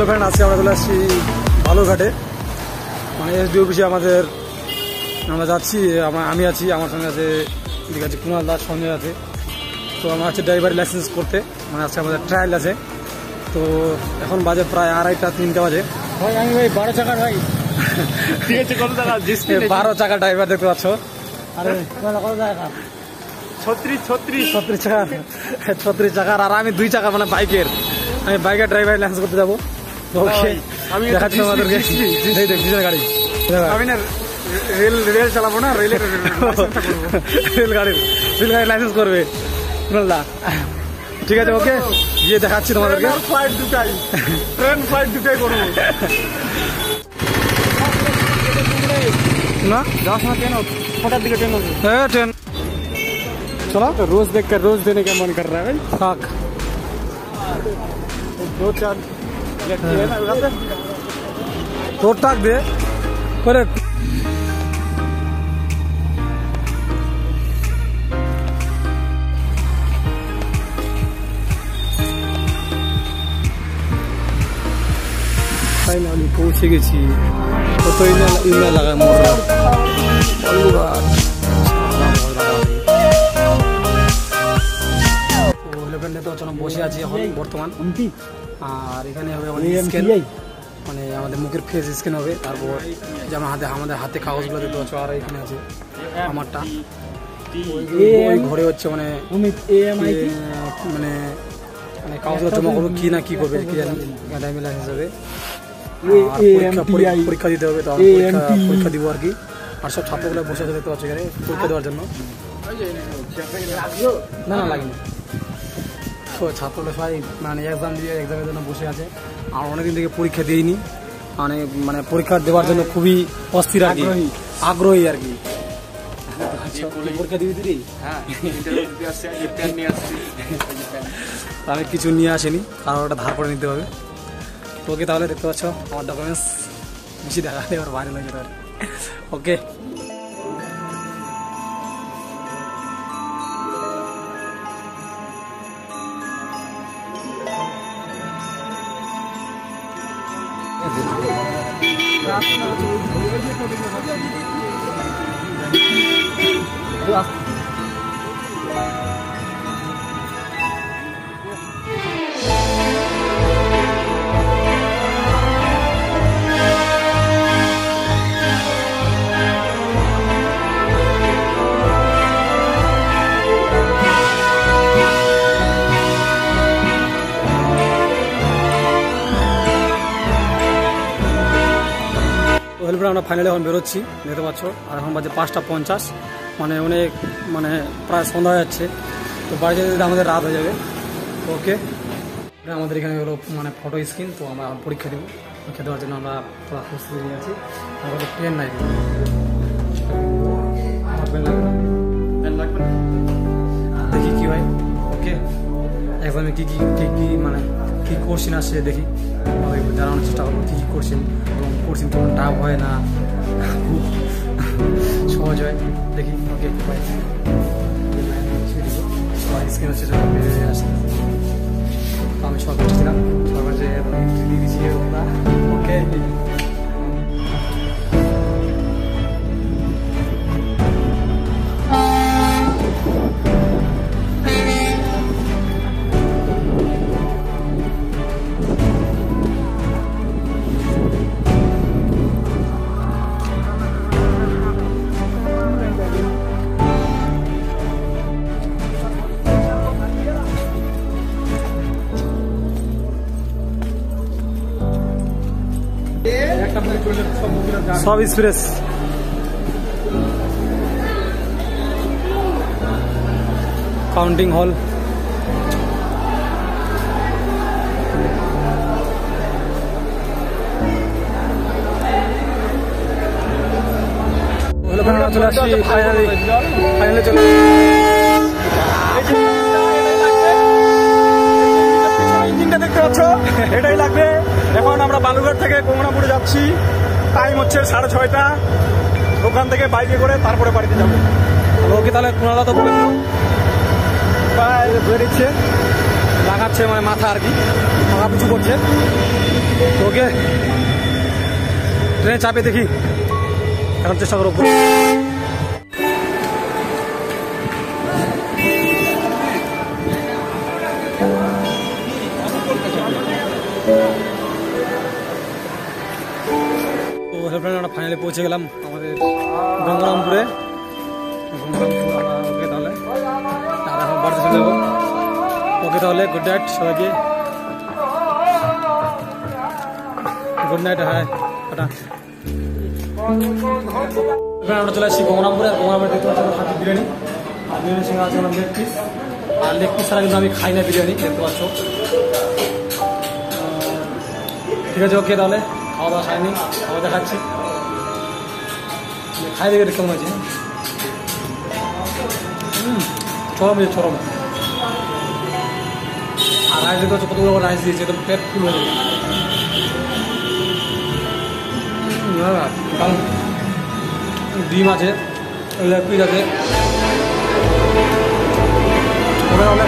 Hello friend, আজকে আমরা চলে আসছি বালুরঘাটে, মানে এসডি অফিসে আমরা যাচ্ছি। আমি আছি, আমার সঙ্গে আছে এদিকে আছে কুণাল দাস, সঞ্জয় আছে। তো আমরা হচ্ছে ড্রাইভারি লাইসেন্স করতে, মানে আজকে আমাদের ট্রায়াল আছে। তো এখন বাজে প্রায় 2:30-3টা বাজে। ভাই আমি ভাই 12 চাকার ভাই। ঠিক আছে, কত টাকা? 12 চাকা ড্রাইভার দেখতে পাচ্ছ। আরে কত টাকা? 36 চাকার 36 চাকার। আর আমি 2 চাকা, মানে বাইকের। আমি বাইকের ড্রাইভারি লাইসেন্স করতে যাবো। আমি দেখাচ্ছি আমাদেরকে গাড়ি। আমি না রেল চালাবো না, রেলের রেলগাড়ির লাইসেন্স করবে বললা। ঠিক আছে, ওকে, গিয়ে দেখাচ্ছি তোমাদেরকে। ফ্লাইট দুটাই, ট্রেন ফ্লাইট দুটাই করবো না। যাওয়ার সময় ট্রেন, কটার দিকে ট্রেন হবে? হ্যাঁ, ট্রেন चलो। रोज देखकर रोज देने का मन कर रहा है भाई। থাক, 2-4 व्यक्ति है ना उधर पे। তোর টাক দে করে। ফাইনালি পৌঁছে গেছি। কত ইনা লাগায় মোটর বালুরঘাট। বসে আছি এখন বর্তমান। আর এখানে হবে আমাদের স্ক্যান, মানে আমাদের মুখের ফেস স্ক্যান হবে। তারপর যেমন আমাদের হাতে কাগজগুলো দেখতে পাচ্ছ। আর এখানে আছে আমারটা, ওই ঘরে হচ্ছে মানে মানে কাগজগুলো জমা করবো কি না কি করবে কি জানি, ড্রাইভিং লাইসেন্স হবে। পরীক্ষা দিতে হবে, তো পরীক্ষা দিব আর কি। আর সব ছাত্রগুলো বসে আছে দেখতে পাচ্ছ এখানে পরীক্ষা দেওয়ার জন্য। না না লাগেনি। তো ছাত্ররা সবাই মানে এক্সামের জন্য বসে আছে। আর অনেকদিন থেকে পরীক্ষা দিইনি, মানে পরীক্ষা দেওয়ার জন্য খুবই অস্থির আর কি, আগ্রহী আর কি। পরীক্ষা দিবি তুই? আমি কিছু নিয়ে আসিনি, কারণ ওটা ধার করে নিতে হবে। ওকে, তাহলে দেখতে পাচ্ছ আমার ডকুমেন্টস। বেশি দেখা নেই, আমার বাইরে লাগে। ওকে, আমরা ফাইনালি এখন বেরোচ্ছি, দেখতে পাচ্ছ। আর এখন বাজে 5:50, মানে অনেক প্রায় সন্ধ্যা হয়ে যাচ্ছে। তো বাড়িতে যেতে আমাদের রাত হয়ে যাবে। ওকে, আমাদের এখানে হলো মানে ফটো স্ক্রিন। তো আমরা পরীক্ষা দেবো, পরীক্ষা দেওয়ার জন্য আমরা পুরো প্রস্তুতি নিয়ে আছি। আমাদের পেন নাই, দেখি কি হয়। ওকে, এক্সামে কি মানে কি কোশ্চেন আসছে দেখি, জানানোর চেষ্টা করবো কি কোশ্চেন, এবং কোশ্চেন কেমন টাফ হয় না খুব সহজ হয় দেখি। ওকে, স্ক্রিন হচ্ছে বেরিয়ে আসে। তো আমি সব ছিলাম, সবার যে দিয়ে দিচ্ছি না। ওকে, সব এক্সপ্রেস। কাউন্টিং হল, চলে আসছি ফাইনালি চলে। ইঞ্জিনটা দেখতে পাচ্ছ, এটাই লাগবে। এখন আমরা বালুরঘাট থেকে কমলাপুরে যাচ্ছি। টাইম হচ্ছে 6:30। দোকান থেকে বাইকে করে তারপরে বাড়িতে যাবো। ওকে, তাহলে কুণালদা তো বলে দিল বেরিয়েছে, লাগাচ্ছে মানে মাথা আর কি, মাথা পিছু করছে। ওকে ট্রেনে চাপে দেখি এখন চেষ্টা করবো। তো হেল্পলাইনে আমরা ফাইনালি পৌঁছে গেলাম আমাদের গঙ্গারামপুরে। ওকে তাহলে আর এখন বাড়িতে চলে যাবো। ওকে তাহলে গুড নাইট সবাইকে, গুড নাইট। হ্যাঁ টাটা। আমরা চলে আসছি গঙ্গারামপুরে। আর গঙ্গারামপুরে দেখতে পাচ্ছি আমরা হাতি বিরিয়ানি, আর বিরিয়ানির সঙ্গে আছে আমার লেগ পিস। আর লেগ পিস ছাড়া কিন্তু আমি খাই না বিরিয়ানি, দেখতে পাচ্ছ। ঠিক আছে ওকে তাহলে খাওয়া দাওয়া খাইনি, খাওয়া দেখাচ্ছি, খাই দেখে কেমন আছে। চরম আছে চরম। আর রাইস দেখতে হচ্ছে কতগুলো রাইস দিয়েছে, একদম পেট ফুল হয়ে যাবে। কারণ ডিম আছে, লেগ পিস আছে, ওটা তাহলে